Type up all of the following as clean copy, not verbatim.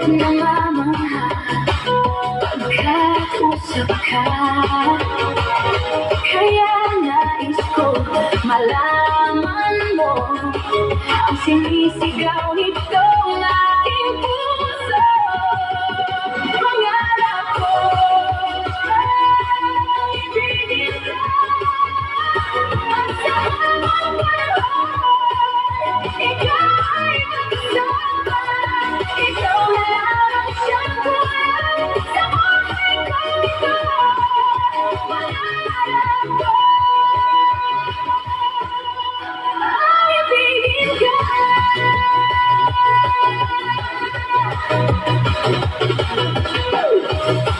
namamangha pagkausap ka. Kaya nais ko malaman mo ang sinisigaw nitong aking puso. Pangarap ko ay ibigin ka at sa habang panahon ikaw ay magkasama. Ikaw na lang ang siyang buhay sa buhay kong ito. Pangarap ko ay ibigin ka.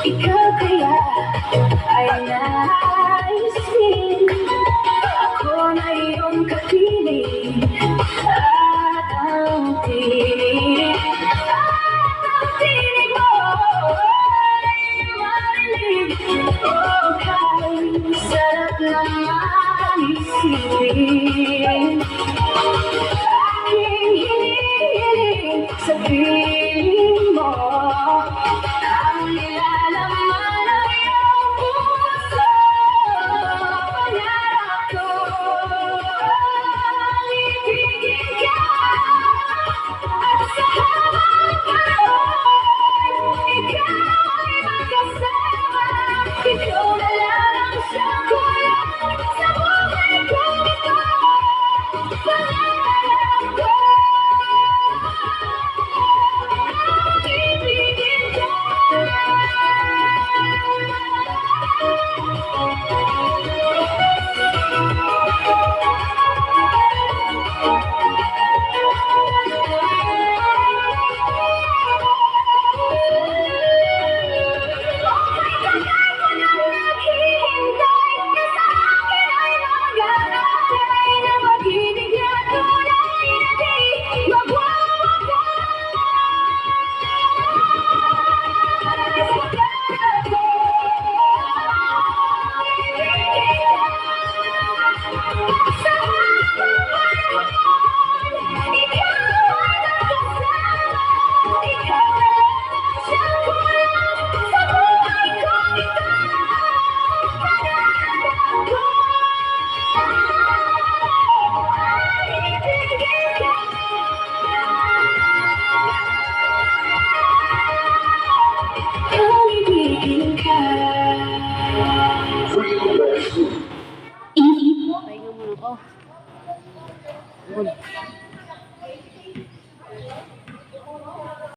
Ikaw kaya ay nais din ako na iyong kapiling at ang